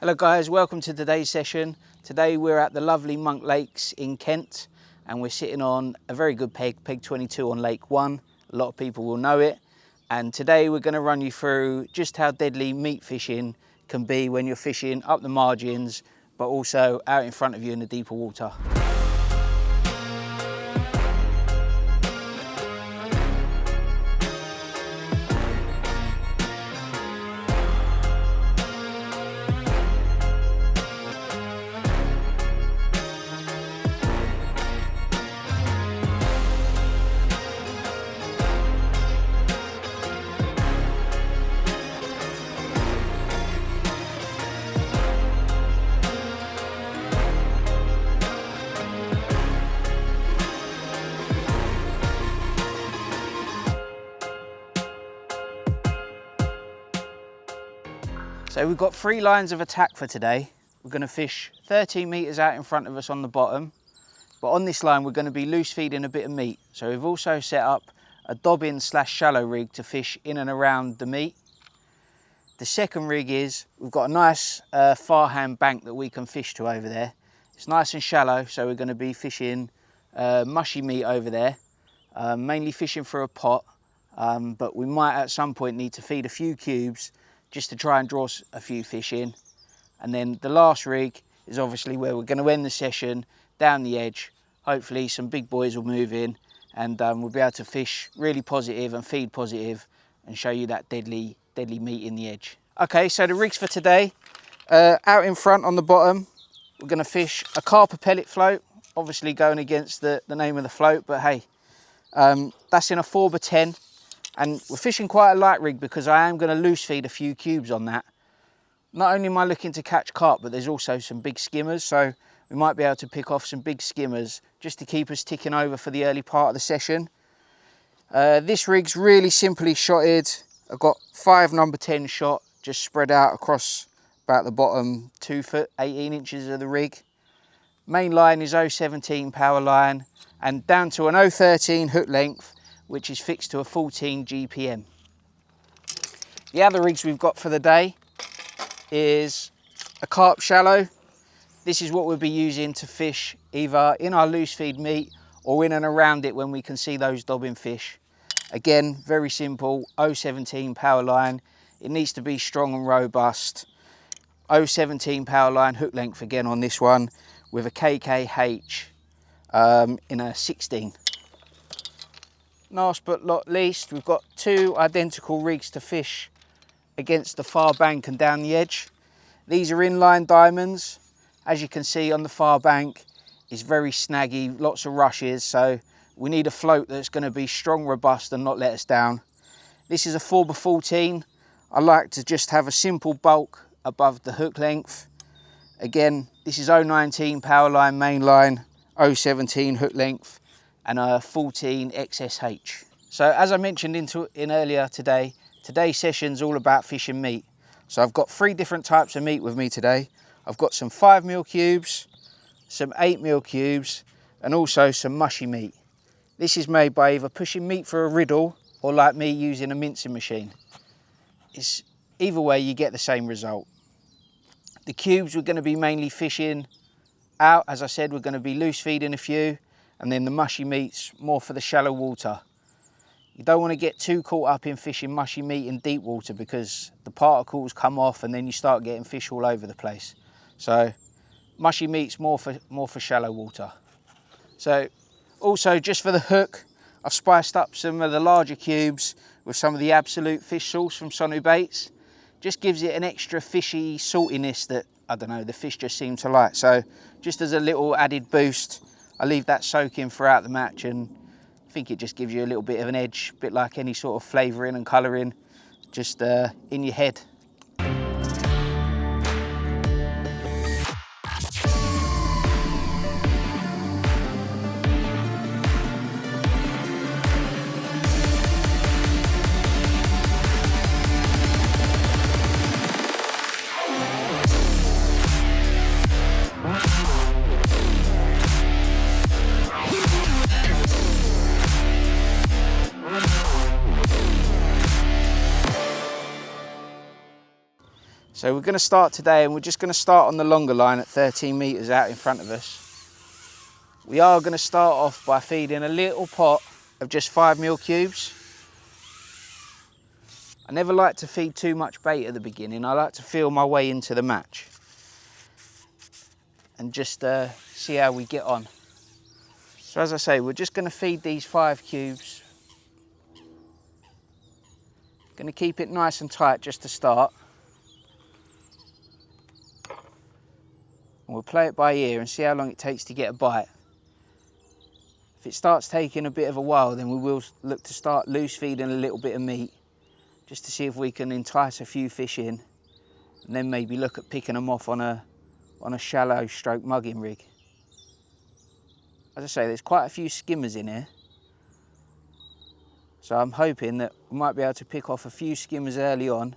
Hello guys, welcome to today's session. Today we're at the lovely Monk Lakes in Kent and we're sitting on a very good peg 22 on Lake 1. A lot of people will know it. And today we're going to run you through just how deadly meat fishing can be when you're fishing up the margins, but also out in front of you in the deeper water. So we've got 3 lines of attack for today. We're going to fish 13 metres out in front of us on the bottom, but on this line we're going to be loose feeding a bit of meat. So we've also set up a dobbin / shallow rig to fish in and around the meat. The second rig is we've got a nice far hand bank that we can fish to over there. It's nice and shallow, so we're going to be fishing mushy meat over there, mainly fishing for a pot, but we might at some point need to feed a few cubes just to try and draw a few fish in. And then the last rig is obviously where we're going to end the session, down the edge. Hopefully some big boys will move in and we'll be able to fish really positive and feed positive and show you that deadly meat in the edge. Okay, so the rigs for today, out in front on the bottom, we're going to fish a carper pellet float, obviously going against the name of the float, but hey, that's in a 4x10. And we're fishing quite a light rig because I am going to loose feed a few cubes on that. Not only am I looking to catch carp, but there's also some big skimmers, so we might be able to pick off some big skimmers just to keep us ticking over for the early part of the session. This rig's really simply shotted. I've got 5 number 10 shot just spread out across about the bottom 2 foot 18 inches of the rig. Main line is 017 power line and down to an 013 hook length, which is fixed to a 14 GPM. The other rigs we've got for the day is a carp shallow. This is what we'll be using to fish either in our loose feed meat or in and around it when we can see those dobbin fish. Again, very simple, 017 power line. It needs to be strong and robust. 017 power line hook length again on this one with a KKH in a 16. Last but not least, we've got 2 identical rigs to fish against the far bank and down the edge. These are inline diamonds. As you can see on the far bank, it's very snaggy, lots of rushes, so we need a float that's going to be strong, robust and not let us down. This is a 4x14. I like to just have a simple bulk above the hook length. Again, this is 019 power line main line, 017 hook length and a 14 XSH. So as I mentioned in earlier today, today's session's all about fishing meat. So I've got 3 different types of meat with me today. I've got some 5mm cubes, some 8mm cubes, and also some mushy meat. This is made by either pushing meat for a riddle or like me using a mincing machine. Either way you get the same result. The cubes we're going to be mainly fishing out. As I said, we're going to be loose feeding a few, and then the mushy meat's more for the shallow water. You don't want to get too caught up in fishing mushy meat in deep water because the particles come off and then you start getting fish all over the place. So mushy meat's more for shallow water. So also just for the hook, I've spiced up some of the larger cubes with some of the Absolute fish sauce from Sonu Baits. Just gives it an extra fishy saltiness that, I don't know, the fish just seem to like. So just as a little added boost, I leave that soaking throughout the match and I think it just gives you a little bit of an edge, a bit like any sort of flavouring and colouring, just in your head. So we're going to start today, and we're just going to start on the longer line at 13 metres out in front of us. We are going to start off by feeding a little pot of just 5mm cubes. I never like to feed too much bait at the beginning. I like to feel my way into the match and just see how we get on. So as I say, we're just going to feed these 5 cubes. Going to keep it nice and tight just to start. And we'll play it by ear and see how long it takes to get a bite. If it starts taking a bit of a while, then we will look to start loose feeding a little bit of meat, just to see if we can entice a few fish in, and then maybe look at picking them off on a shallow stroke mugging rig. As I say, there's quite a few skimmers in here, so I'm hoping that we might be able to pick off a few skimmers early on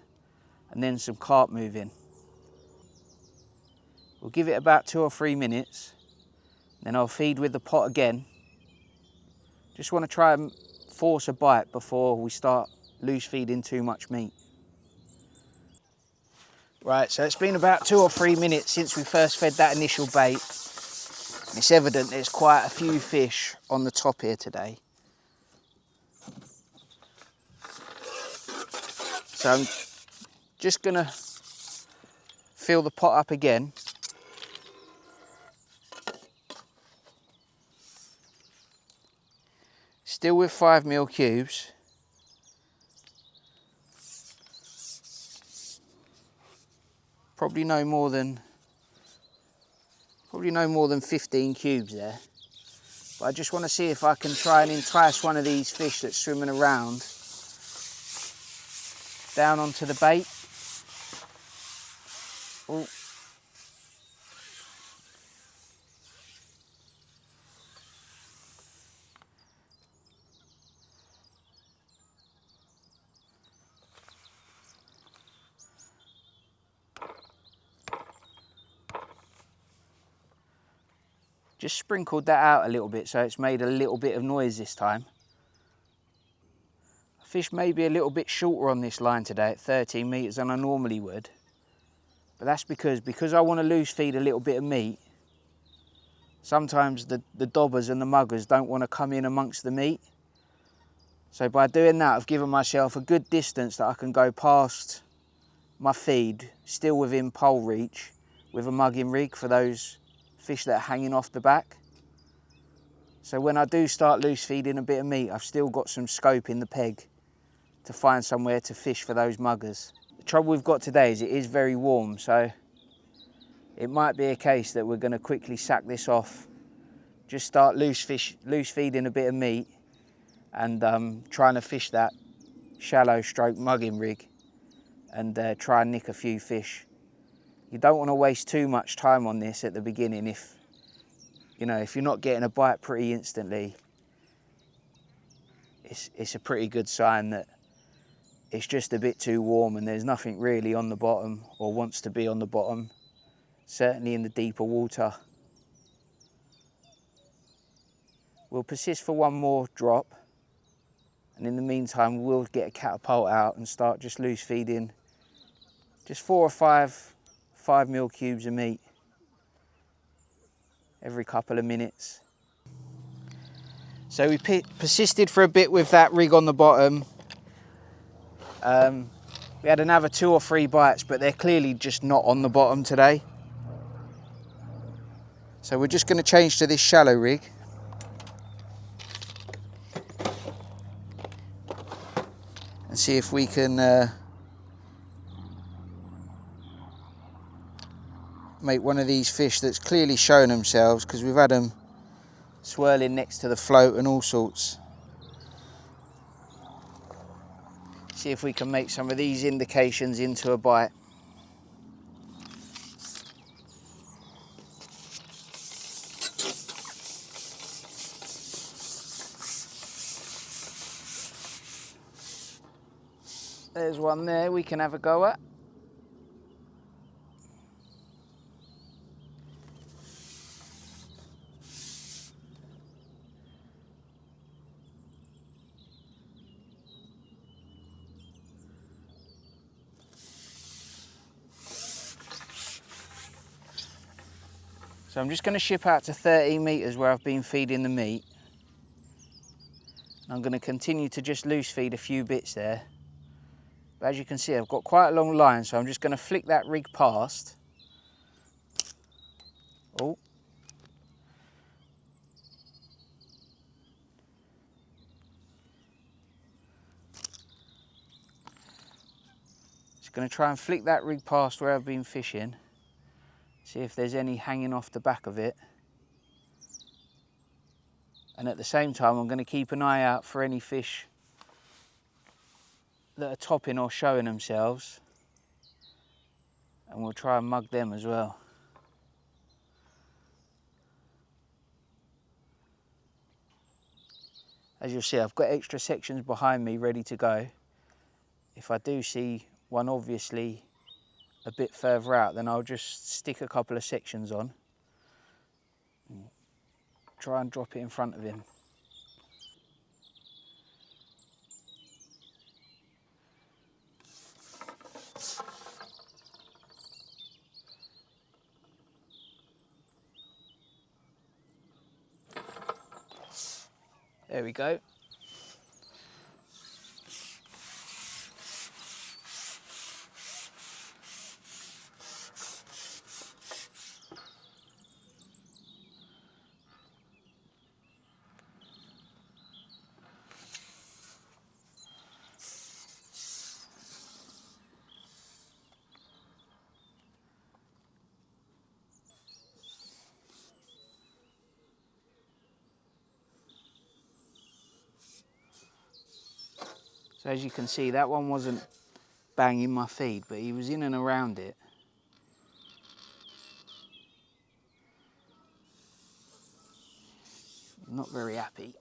and then some carp moving. We'll give it about 2 or 3 minutes, then I'll feed with the pot again. Just want to try and force a bite before we start loose feeding too much meat. Right, so it's been about 2 or 3 minutes since we first fed that initial bait. And it's evident there's quite a few fish on the top here today. So I'm just gonna fill the pot up again. Still with 5mm cubes. Probably no more than 15 cubes there. But I just want to see if I can try and entice one of these fish that's swimming around down onto the bait. Ooh. Just sprinkled that out a little bit so it's made a little bit of noise this time. Fish may be a little bit shorter on this line today at 13 metres than I normally would. But that's because I want to loose feed a little bit of meat. Sometimes the dobbers and the muggers don't want to come in amongst the meat. So by doing that, I've given myself a good distance that I can go past my feed, still within pole reach, with a mugging rig for those fish that are hanging off the back. So when I do start loose feeding a bit of meat, I've still got some scope in the peg to find somewhere to fish for those muggers. The trouble we've got today is it is very warm, so it might be a case that we're going to quickly sack this off, just start loose feeding a bit of meat and trying to fish that shallow stroke mugging rig and try and nick a few fish. You don't want to waste too much time on this at the beginning. If you're not getting a bite pretty instantly, it's a pretty good sign that it's just a bit too warm and there's nothing really on the bottom or wants to be on the bottom, certainly in the deeper water. We'll persist for one more drop, and in the meantime we'll get a catapult out and start just loose feeding just 4 or 5mm cubes of meat every couple of minutes. So we persisted for a bit with that rig on the bottom. We had another 2 or 3 bites, but they're clearly just not on the bottom today. So we're just going to change to this shallow rig. And see if we can make one of these fish that's clearly shown themselves, because we've had them swirling next to the float and all sorts. See if we can make some of these indications into a bite. There's one there we can have a go at. So I'm just going to ship out to 13 metres where I've been feeding the meat. I'm going to continue to just loose feed a few bits there. But as you can see, I've got quite a long line, so I'm just going to flick that rig past. Oh. Just going to try and flick that rig past where I've been fishing. See if there's any hanging off the back of it. And at the same time, I'm going to keep an eye out for any fish that are topping or showing themselves. And we'll try and mug them as well. As you'll see, I've got extra sections behind me ready to go. If I do see one obviously a bit further out, then I'll just stick a couple of sections on. And try and drop it in front of him. There we go. So as you can see, that one wasn't banging my feed, but he was in and around it. Not very happy.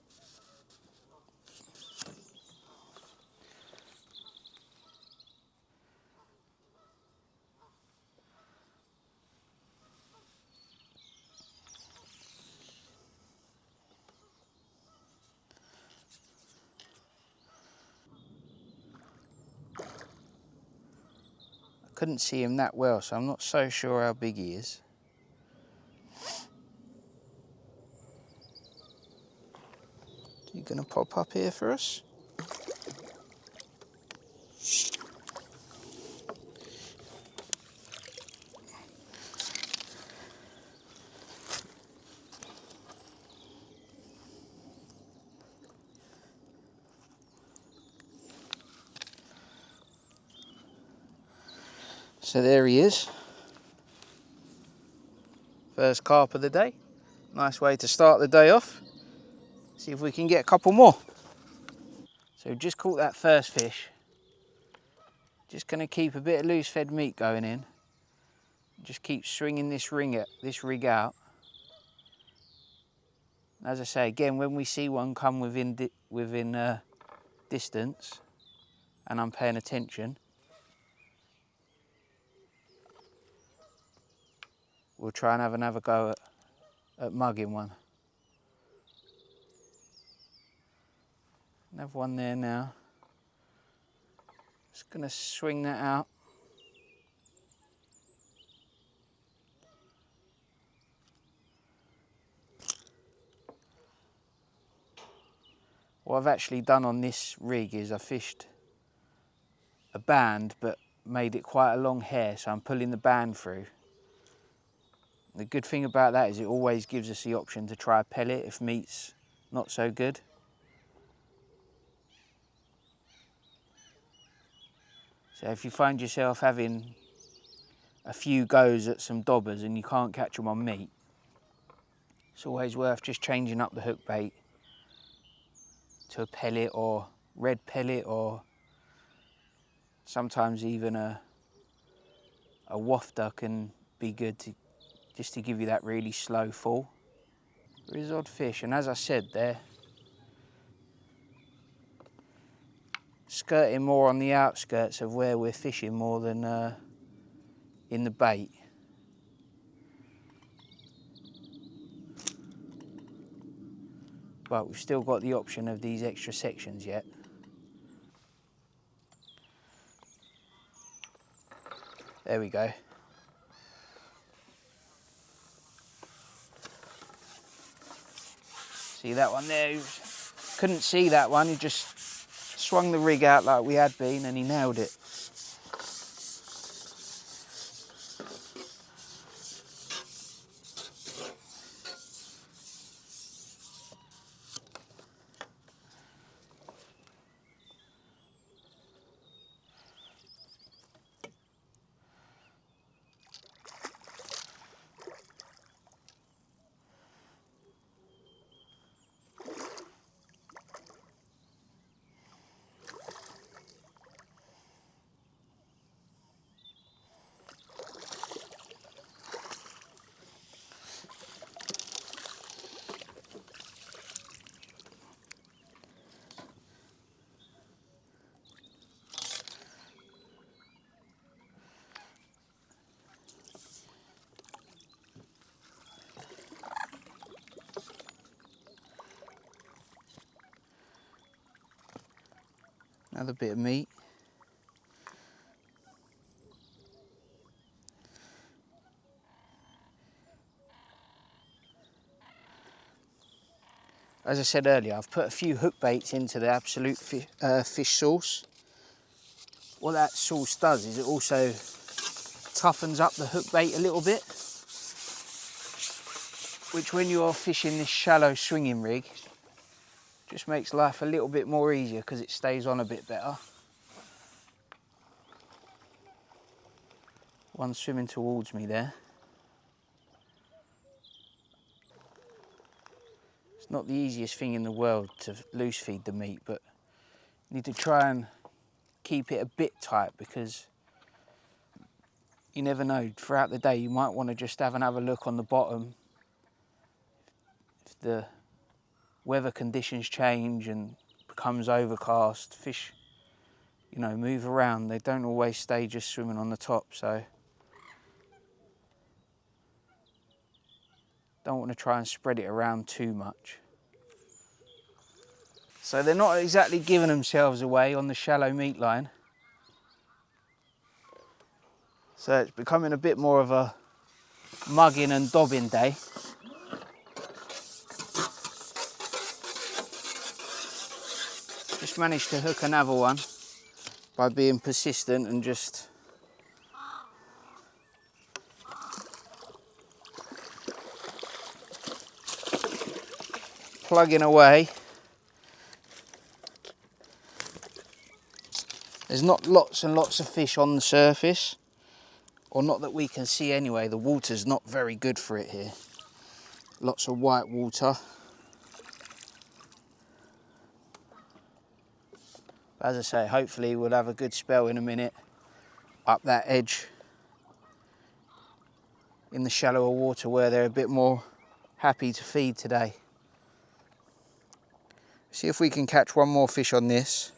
Couldn't see him that well, so I'm not so sure how big he is. Is he gonna pop up here for us? So there he is. First carp of the day. Nice way to start the day off. See if we can get a couple more. So we've just caught that first fish. Just going to keep a bit of loose fed meat going in. Just keep swinging this rig out. As I say, again, when we see one come within distance and I'm paying attention, we'll try and have another go at mugging one. Another one there now. Just going to swing that out. What I've actually done on this rig is I fished a band but made it quite a long hair, so I'm pulling the band through. The good thing about that is it always gives us the option to try a pellet if meat's not so good. So if you find yourself having a few goes at some dobbers and you can't catch them on meat, it's always worth just changing up the hook bait to a pellet or red pellet, or sometimes even a wafter can be good just to give you that really slow fall. There is odd fish, and as I said, they're skirting more on the outskirts of where we're fishing more than in the bait. But we've still got the option of these extra sections yet. There we go. See that one there? Couldn't see that one. He just swung the rig out like we had been and he nailed it. Another bit of meat. As I said earlier, I've put a few hook baits into the absolute fish sauce. What that sauce does is it also toughens up the hook bait a little bit, which when you're fishing this shallow swinging rig, just makes life a little bit more easier because it stays on a bit better. One swimming towards me there. It's not the easiest thing in the world to loose feed the meat, but you need to try and keep it a bit tight because you never know, throughout the day you might want to just have another look on the bottom. If the weather conditions change and becomes overcast, fish, you know, move around. They don't always stay just swimming on the top, so don't want to try and spread it around too much. So they're not exactly giving themselves away on the shallow meat line. So it's becoming a bit more of a mugging and dobbing day. Just managed to hook another one by being persistent and just plugging away. There's not lots and lots of fish on the surface, or not that we can see anyway. The water's not very good for it here. Lots of white water. As I say, hopefully we'll have a good spell in a minute up that edge in the shallower water where they're a bit more happy to feed today. See if we can catch one more fish on this.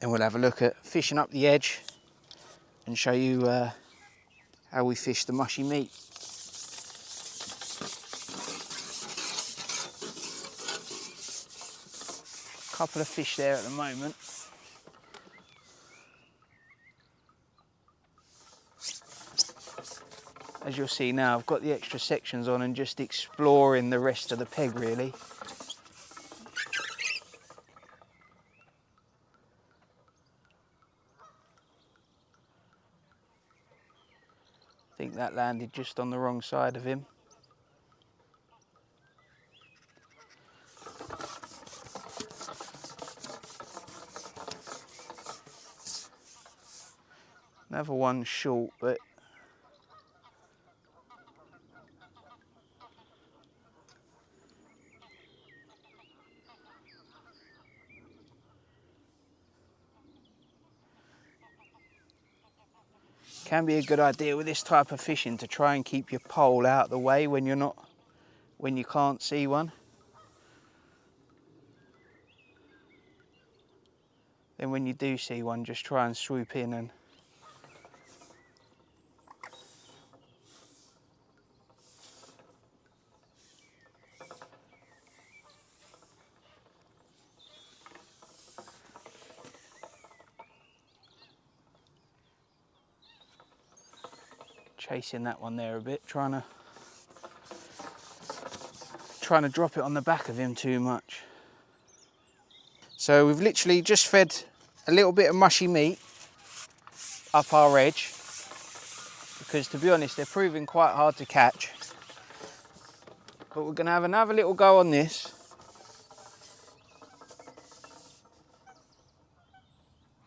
And we'll have a look at fishing up the edge and show you how we fish the mushy meat. Couple of fish there at the moment. As you'll see now, I've got the extra sections on and just exploring the rest of the peg really. I think that landed just on the wrong side of him. Another one short, but can be a good idea with this type of fishing to try and keep your pole out of the way when you can't see one. Then when you do see one, just try and swoop in and chasing that one there a bit, trying to trying to drop it on the back of him too much. So we've literally just fed a little bit of mushy meat up our edge, because to be honest, they're proving quite hard to catch. But we're going to have another little go on this.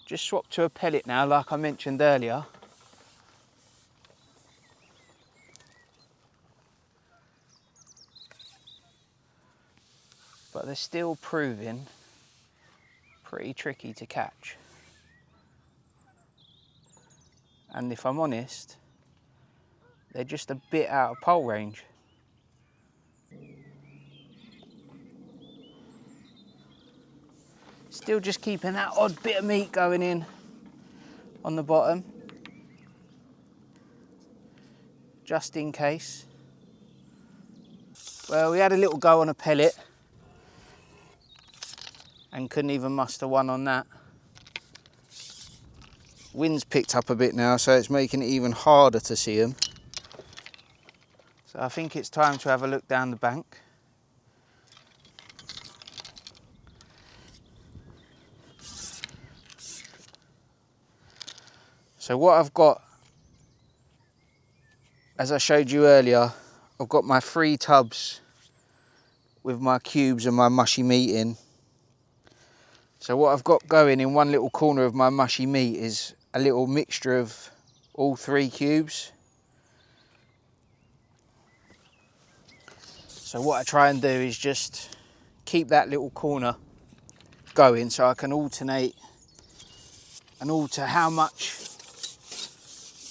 Just swap to a pellet now, like I mentioned earlier. But they're still proving pretty tricky to catch. And if I'm honest, they're just a bit out of pole range. Still just keeping that odd bit of meat going in on the bottom, just in case. Well, we had a little go on a pellet and couldn't even muster one on that. Wind's picked up a bit now, so it's making it even harder to see them. So I think it's time to have a look down the bank. So what I've got, as I showed you earlier, I've got my 3 tubs with my cubes and my mushy meat in. So what I've got going in one little corner of my mushy meat is a little mixture of all 3 cubes. So what I try and do is just keep that little corner going, so I can alternate and alter how much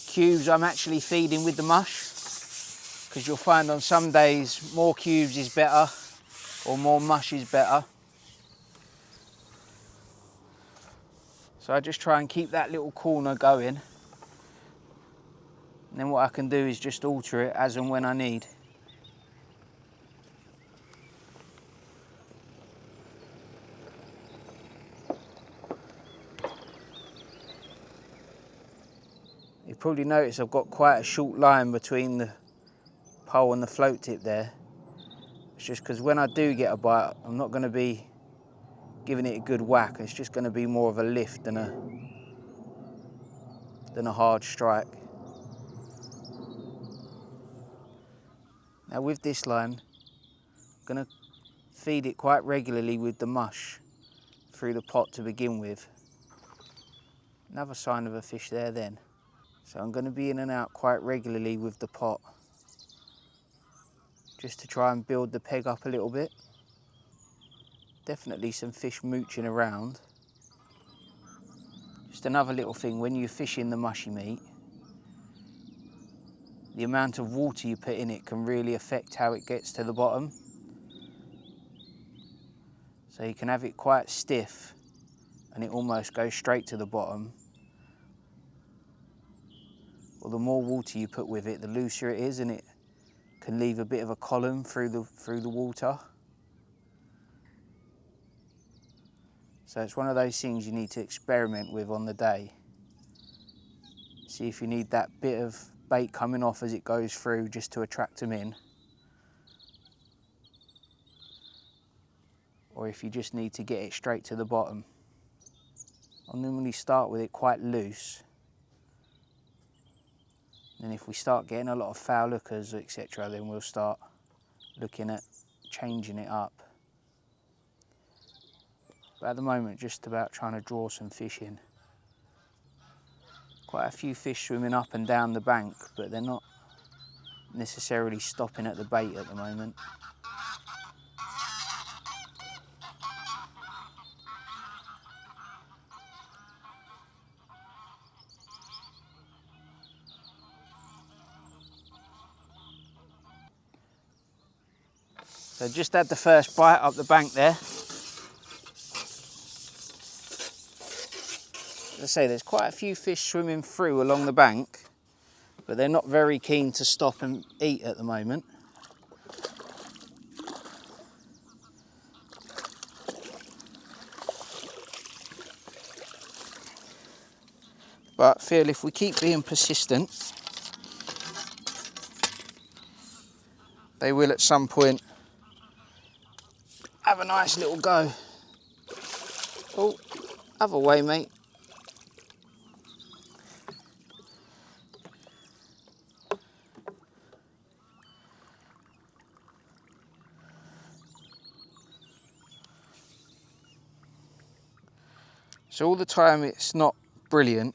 cubes I'm actually feeding with the mush, because you'll find on some days more cubes is better or more mush is better. So I just try and keep that little corner going, and then what I can do is just alter it as and when I need. You'll probably notice I've got quite a short line between the pole and the float tip there. It's just because when I do get a bite, I'm not going to be giving it a good whack. It's just going to be more of a lift than a hard strike. Now with this line, I'm going to feed it quite regularly with the mush through the pot to begin with. Another sign of a fish there then. So I'm going to be in and out quite regularly with the pot, just to try and build the peg up a little bit. Definitely some fish mooching around. Just another little thing, when you're fishing the mushy meat, the amount of water you put in it can really affect how it gets to the bottom. So you can have it quite stiff and it almost goes straight to the bottom. Or the more water you put with it, the looser it is, and it can leave a bit of a column through the water. So it's one of those things you need to experiment with on the day. See if you need that bit of bait coming off as it goes through, just to attract them in. Or if you just need to get it straight to the bottom. I'll normally start with it quite loose. And if we start getting a lot of foul hookers, etc., then we'll start looking at changing it up. But at the moment, just about trying to draw some fish in. Quite a few fish swimming up and down the bank, but they're not necessarily stopping at the bait at the moment. So just had the first bite up the bank there. As I say, there's quite a few fish swimming through along the bank, but they're not very keen to stop and eat at the moment. But I feel if we keep being persistent, they will at some point have a nice little go. Oh, other way, mate. So all the time it's not brilliant.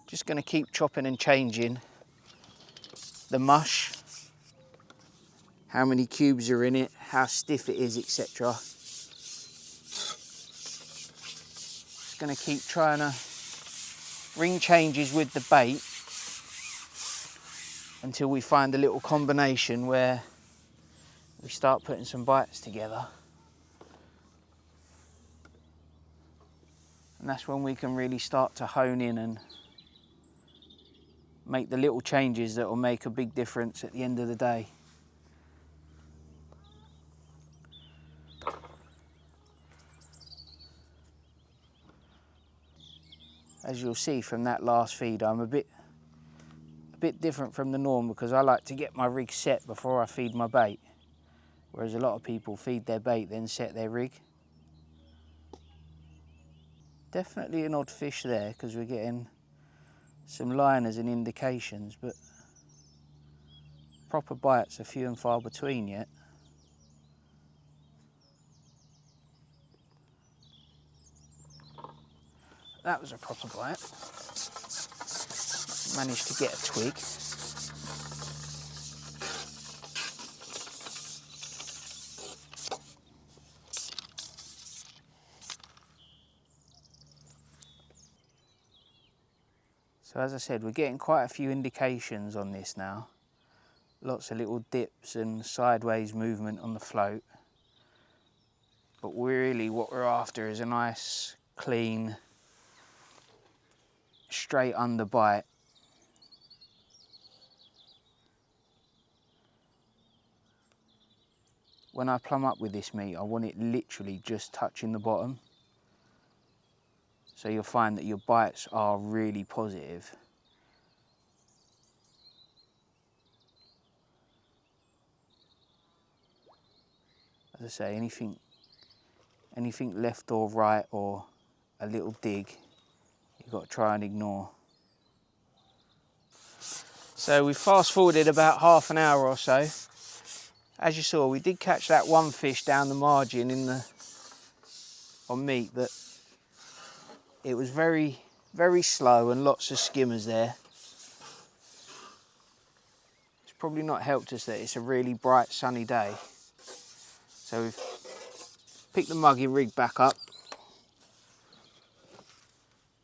Just going to keep chopping and changing the mush, how many cubes are in it, how stiff it is, etc. Just going to keep trying to ring changes with the bait until we find a little combination where we start putting some bites together. And that's when we can really start to hone in and make the little changes that will make a big difference at the end of the day. As you'll see from that last feed, I'm a bit different from the norm because I like to get my rig set before I feed my bait, whereas a lot of people feed their bait then set their rig. Definitely an odd fish there because we're getting some liners and indications, but proper bites are few and far between yet. That was a proper bite. Managed to get a twig. So as I said, we're getting quite a few indications on this now. Lots of little dips and sideways movement on the float. But really what we're after is a nice, clean, straight under bite. When I plumb up with this meat, I want it literally just touching the bottom. So you'll find that your bites are really positive. As I say, anything left or right or a little dig, you've got to try and ignore. So we fast forwarded about half an hour or so. As you saw, we did catch that one fish down the margin on meat, but it was very, very slow and lots of skimmers there. It's probably not helped us that it's a really bright sunny day. So we've picked the mugging rig back up.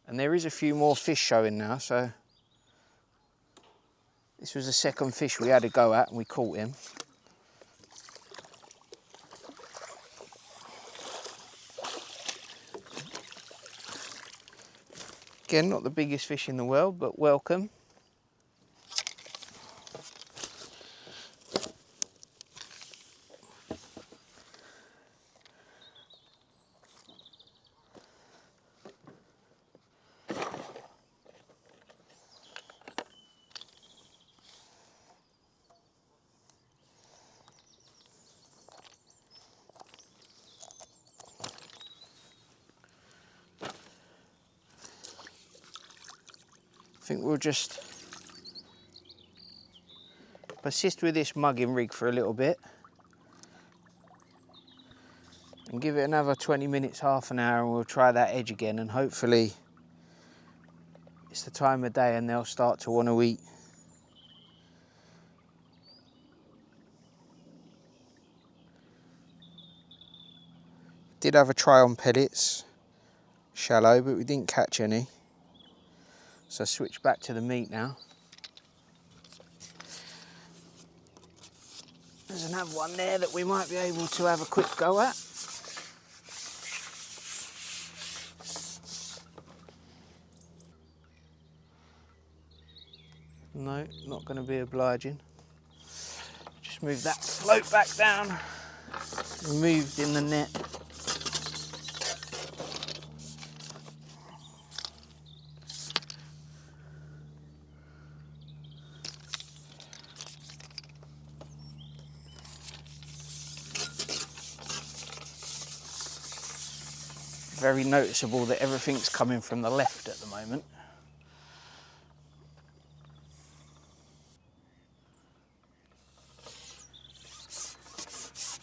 And there is a few more fish showing now, so this was the second fish we had a go at and we caught him. Again, not the biggest fish in the world, but welcome. I think we'll just persist with this mugging rig for a little bit and give it another 20 minutes, half an hour, and we'll try that edge again, and hopefully it's the time of day and they'll start to want to eat. Did have a try on pellets, shallow, but we didn't catch any. So switch back to the meat now. There's another one there that we might be able to have a quick go at. No, not going to be obliging. Just move that float back down. Removed in the net. very noticeable that everything's coming from the left at the moment.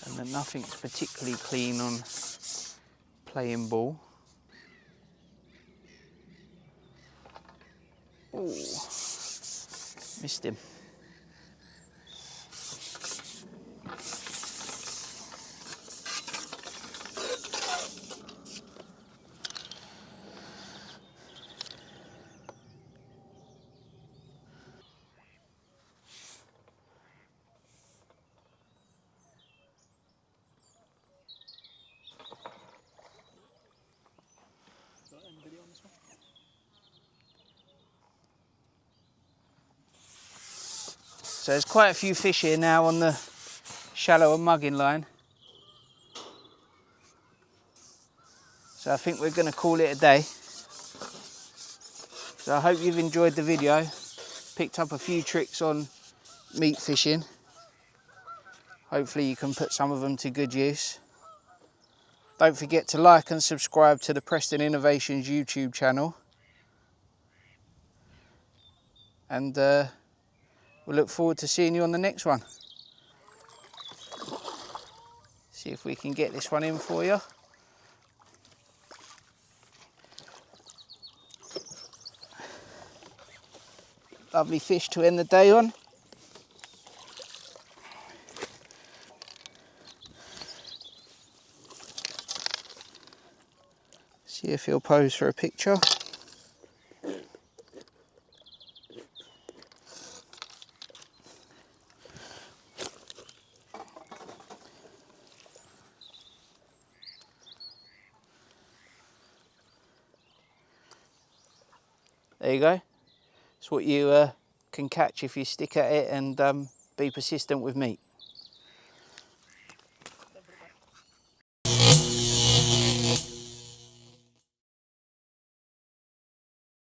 And then nothing's particularly clean on playing ball. Ooh, missed him. So there's quite a few fish here now on the shallow and mugging line. So I think we're going to call it a day. So I hope you've enjoyed the video, picked up a few tricks on meat fishing. Hopefully you can put some of them to good use. Don't forget to like and subscribe to the Preston Innovations YouTube channel. And we'll look forward to seeing you on the next one. See if we can get this one in for you. Lovely fish to end the day on. See if he'll pose for a picture. There you go. It's what you can catch if you stick at it and be persistent with meat.